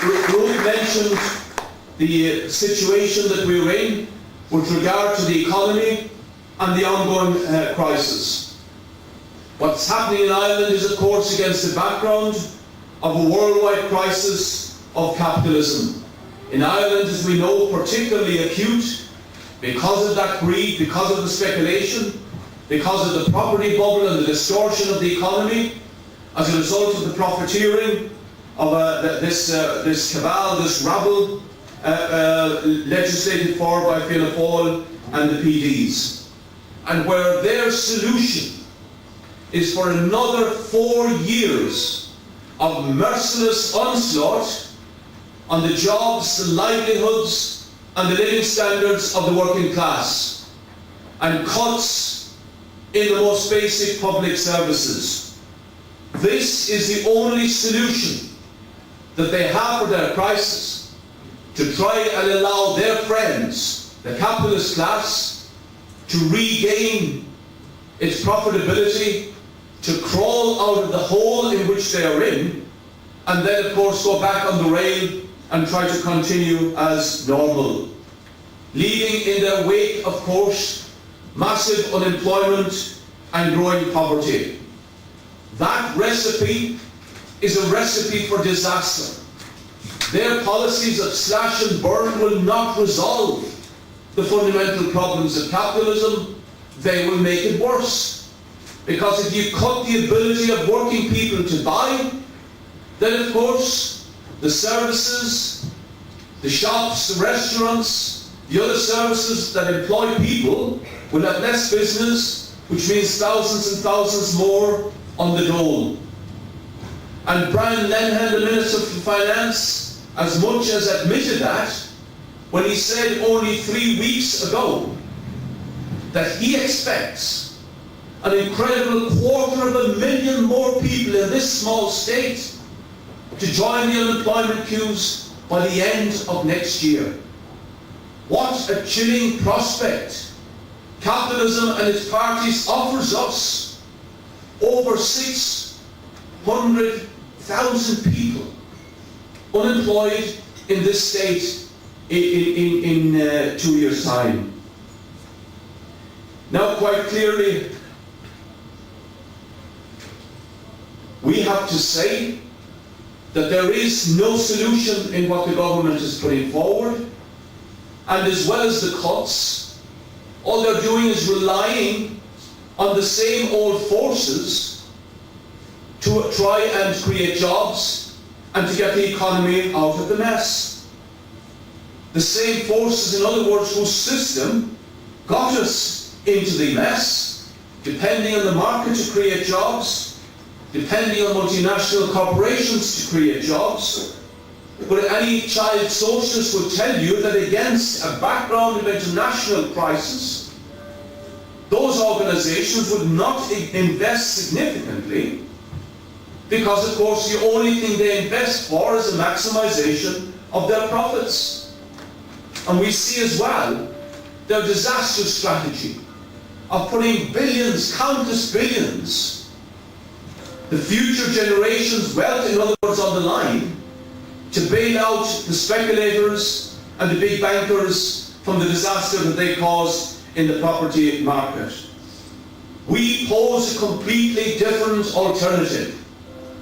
Ruth mentioned the situation that we're in with regard to the economy and the ongoing crisis. What's happening in Ireland is, of course, against the background of a worldwide crisis of capitalism. In Ireland, as we know, particularly acute because of that greed, because of the speculation, because of the property bubble and the distortion of the economy, as a result of the profiteering of this cabal, this rabble, legislated for by Fianna Fáil and the PDs. And where their solution is for another 4 years of merciless onslaught on the jobs, the livelihoods and the living standards of the working class, and cuts in the most basic public services. This is the only solution that they have for their crisis, to try and allow their friends, the capitalist class, to regain its profitability, to crawl out of the hole in which they are in, and then of course go back on the rail and try to continue as normal, leaving in their wake, of course, massive unemployment and growing poverty. That recipe is a recipe for disaster. Their policies of slash and burn will not resolve the fundamental problems of capitalism. They will make it worse. Because if you cut the ability of working people to buy, then of course the services, the shops, the restaurants, the other services that employ people will have less business, which means thousands and thousands more on the dole. And Brian Lenihan, the Minister for Finance, as much as admitted that when he said only 3 weeks ago that he expects an incredible 250,000 more people in this small state to join the unemployment queues by the end of next year. What a chilling prospect capitalism and its parties offers us. Over 600,000 people unemployed in this state in 2 years' time. Now, quite clearly, we have to say that there is no solution in what the government is putting forward, and as well as the cuts, all they're doing is relying on the same old forces to try and create jobs and to get the economy out of the mess. The same forces, in other words, whose system got us into the mess, depending on the market to create jobs, depending on multinational corporations to create jobs. But any child socialist will tell you that against a background of international crisis, those organizations would not invest significantly, because of course the only thing they invest for is the maximization of their profits. And we see as well their disastrous strategy of putting billions, countless billions, the future generations' wealth, in other words, on the line, to bail out the speculators and the big bankers from the disaster that they caused in the property market. We pose a completely different alternative.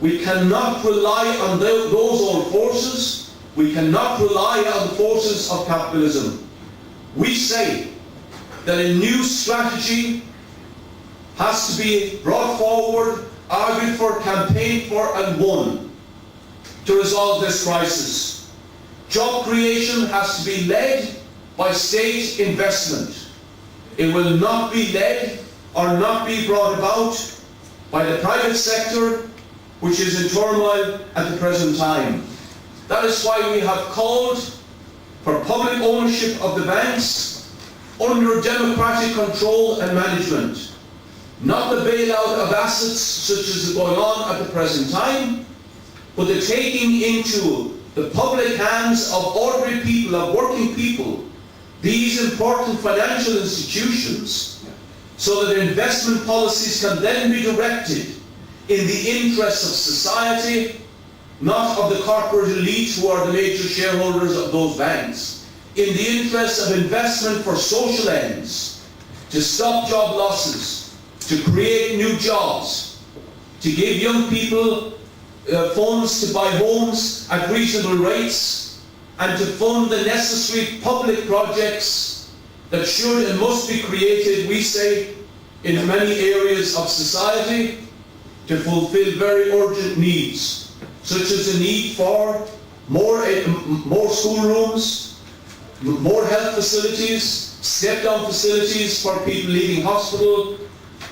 We cannot rely on those old forces. We cannot rely on the forces of capitalism. We say that a new strategy has to be brought forward, argued for, campaigned for and won to resolve this crisis. Job creation has to be led by state investment. It will not be led or not be brought about by the private sector, which is in turmoil at the present time. That is why we have called for public ownership of the banks under democratic control and management. Not the bailout of assets such as is going on at the present time, but the taking into the public hands of ordinary people, of working people, these important financial institutions, so that investment policies can then be directed in the interests of society not of the corporate elite who are the major shareholders of those banks, in the interest of investment for social ends, to stop job losses, to create new jobs, to give young people funds to buy homes at reasonable rates, and to fund the necessary public projects that should and must be created, we say, in many areas of society to fulfill very urgent needs, such as the need for more schoolrooms, more health facilities, step-down facilities for people leaving hospital,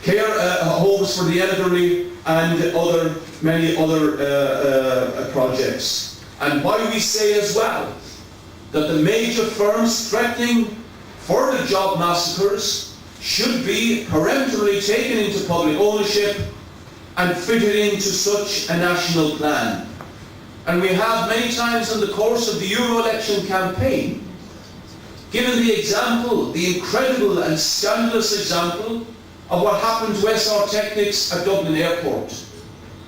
care homes for the elderly, and many other projects. And why we say as well that the major firms threatening further job massacres should be peremptorily taken into public ownership and fitted into such a national plan. And we have many times in the course of the Euro election campaign given the example, the incredible and scandalous example of what happened to SR Technics at Dublin Airport.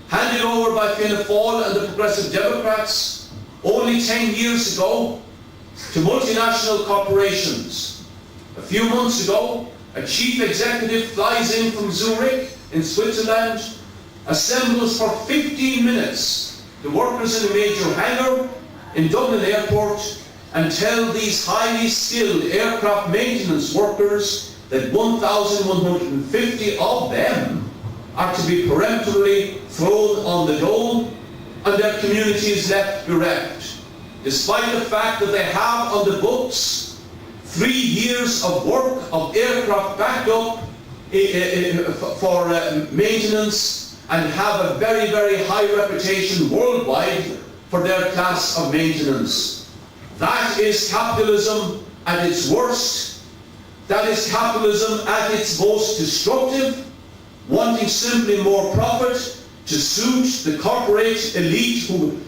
Handed over by Fianna and the Progressive Democrats only 10 years ago to multinational corporations. A few months ago, a chief executive flies in from Zurich in Switzerland, assembles for 15 minutes the workers in a major hangar in Dublin Airport, and tell these highly skilled aircraft maintenance workers that 1,150 of them are to be peremptorily thrown on the dole and their communities left bereft, despite the fact that they have on the books 3 years of work of aircraft backup for maintenance, and have a very, very high reputation worldwide for their class of maintenance. That is capitalism at its worst. That is capitalism at its most destructive, wanting simply more profit to suit the corporate elite who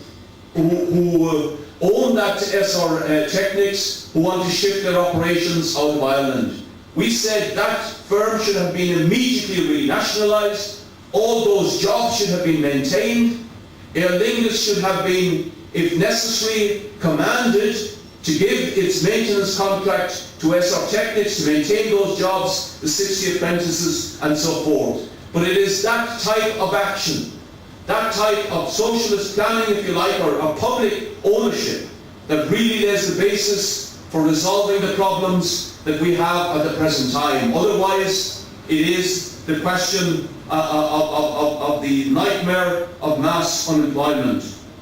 own that SR Technics, who want to shift their operations out of Ireland. We said that firm should have been immediately renationalised. All those jobs should have been maintained. Aer Lingus should have been, if necessary, commanded to give its maintenance contract to SR Technics to maintain those jobs, the 60 apprentices and so forth. But it is that type of action, that type of socialist planning, if you like, or public ownership, that really lays the basis for resolving the problems that we have at the present time. Otherwise, it is the question of the nightmare of mass unemployment.